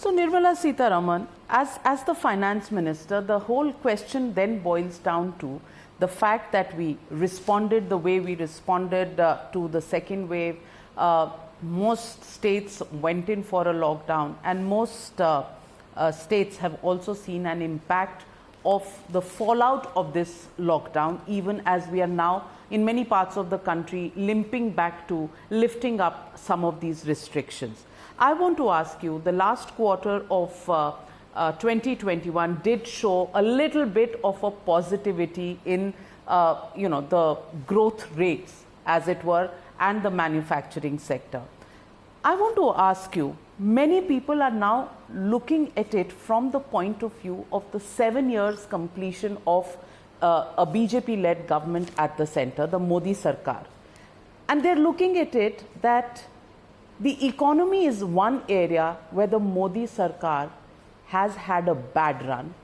So Nirmala Sitharaman, as the finance minister, the whole question then boils down to the fact that we responded the way we responded to the second wave. Most states went in for a lockdown, and most states have also seen an impact of the fallout of this lockdown, even as we are now in many parts of the country limping back to lifting up some of these restrictions. I want to ask you, the last quarter of 2021 did show a little bit of a positivity in the growth rates, as it were, and the manufacturing sector. I want to ask you, many people are now looking at it from the point of view of the 7 years completion of a BJP-led government at the center, the Modi Sarkar. And they're looking at it that the economy is one area where the Modi Sarkar has had a bad run.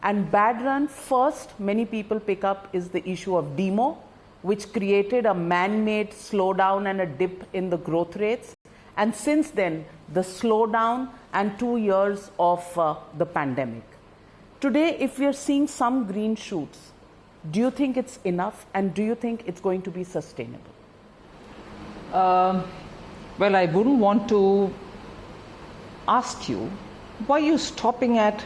And bad run, first, many people pick up is the issue of demo, which created a man-made slowdown and a dip in the growth rates. And since then, the slowdown and 2 years of the pandemic. Today, if we are seeing some green shoots, do you think it's enough, and do you think it's going to be sustainable? Well, I wouldn't want to ask you, why are you stopping at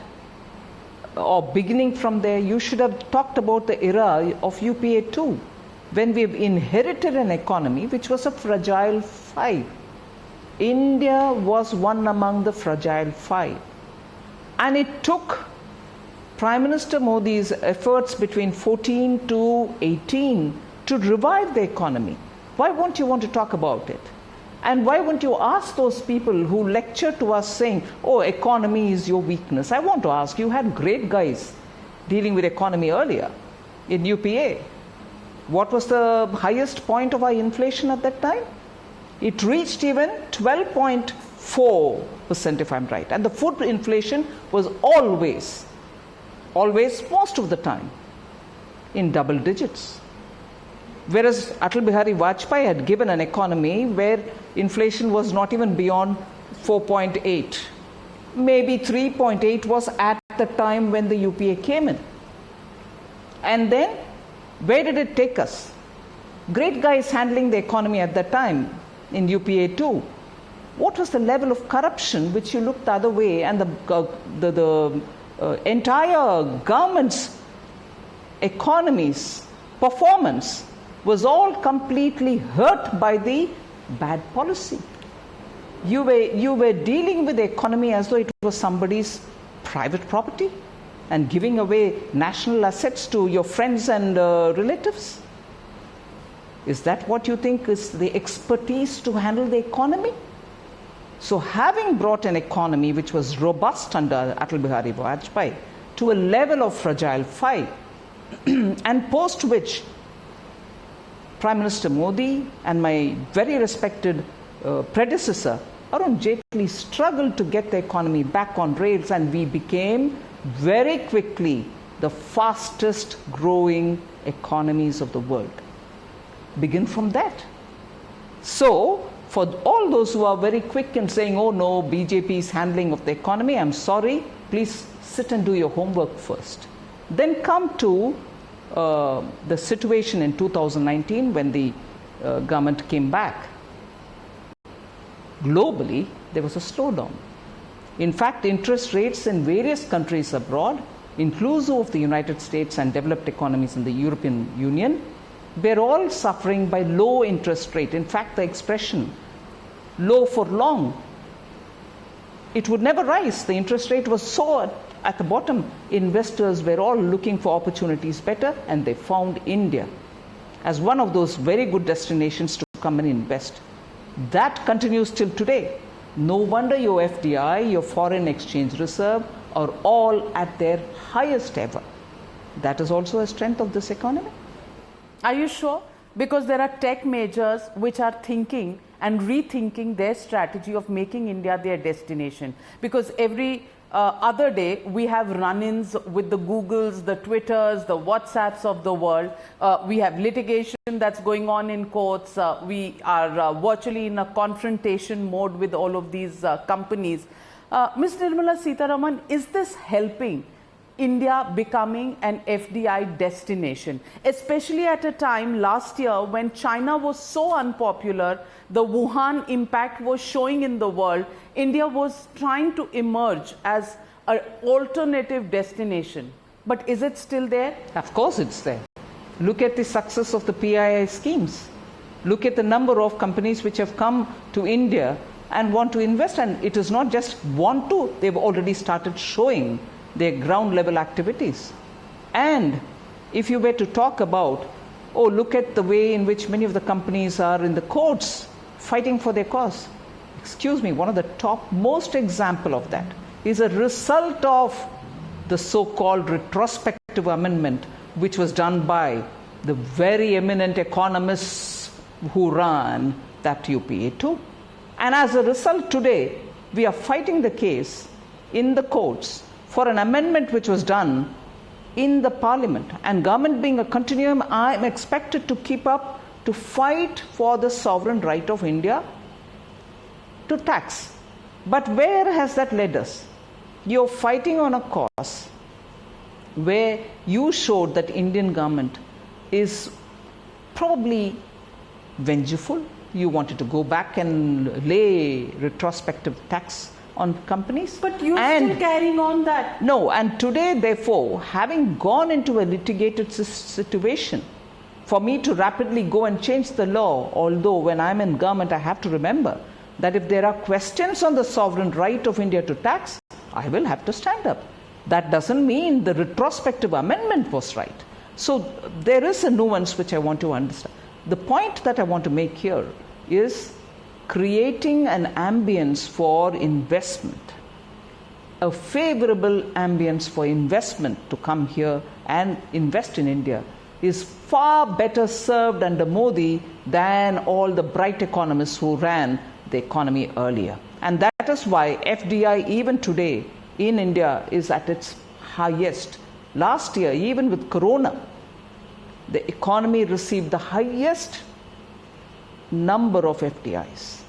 or beginning from there? You should have talked about the era of UPA 2, when we've inherited an economy which was a fragile 5. India was one among the fragile 5. And it took Prime Minister Modi's efforts between 14 to 18 to revive the economy. Why won't you want to talk about it? And why won't you ask those people who lecture to us saying, oh, economy is your weakness? I want to ask, you had great guys dealing with economy earlier in UPA. What was the highest point of our inflation at that time? It reached even 12.4%, if I'm right. And the food inflation was always, most of the time, in double digits. Whereas Atal Bihari Vajpayee had given an economy where inflation was not even beyond 4.8. Maybe 3.8 was at the time when the UPA came in. And then, where did it take us? Great guys handling the economy at that time in UPA 2. What was the level of corruption which you looked the other way, and the entire government's economy's performance was all completely hurt by the bad policy. You were dealing with the economy as though it was somebody's private property and giving away national assets to your friends and relatives. Is that what you think is the expertise to handle the economy? So having brought an economy which was robust under Atal Bihari Vajpayee to a level of fragile 5, and post which Prime Minister Modi and my very respected predecessor, Arun Jaitley, struggled to get the economy back on rails, and we became very quickly the fastest growing economies of the world. Begin from that. So, for all those who are very quick in saying, oh no, BJP's handling of the economy, I'm sorry, please sit and do your homework first. Then come to the situation in 2019 when the government came back. Globally, there was a slowdown. In fact, interest rates in various countries abroad, inclusive of the United States and developed economies in the European Union, were all suffering by low interest rate. In fact, the expression low for long, it would never rise. The interest rate was so at the bottom. Investors were all looking for opportunities better, and they found India as one of those very good destinations to come and invest. That continues till today. No wonder your FDI, your foreign exchange reserve, are all at their highest ever. That is also a strength of this economy. Are you sure? Because there are tech majors which are thinking and rethinking their strategy of making India their destination. Because every other day we have run-ins with the Googles, the Twitters, the WhatsApps of the world. We have litigation that's going on in courts. We are virtually in a confrontation mode with all of these companies. Ms. Nirmala Sitharaman, is this helping India becoming an FDI destination, especially at a time last year when China was so unpopular, the Wuhan impact was showing in the world, India was trying to emerge as an alternative destination. But is it still there? Of course it's there. Look at the success of the PII schemes. Look at the number of companies which have come to India and want to invest. And it is not just want to, they've already started showing their ground level activities. And if you were to talk about, oh, look at the way in which many of the companies are in the courts fighting for their cause. Excuse me, one of the top most example of that is a result of the so-called retrospective amendment which was done by the very eminent economists who ran that UPA too. And as a result today, we are fighting the case in the courts for an amendment which was done in the parliament. And government being a continuum, I am expected to keep up to fight for the sovereign right of India to tax. But where has that led us? You're fighting on a cause where you showed that Indian government is probably vengeful. You wanted to go back and lay retrospective tax on companies. But you're still carrying on that. No, and today, therefore, having gone into a litigated situation, for me to rapidly go and change the law, although when I'm in government, I have to remember that if there are questions on the sovereign right of India to tax, I will have to stand up. That doesn't mean the retrospective amendment was right. So there is a nuance which I want to understand. The point that I want to make here is creating an ambience for investment, a favorable ambience for investment to come here and invest in India is far better served under Modi than all the bright economists who ran the economy earlier. And that is why FDI even today in India is at its highest. Last year, even with Corona, the economy received the highest number of FDIs.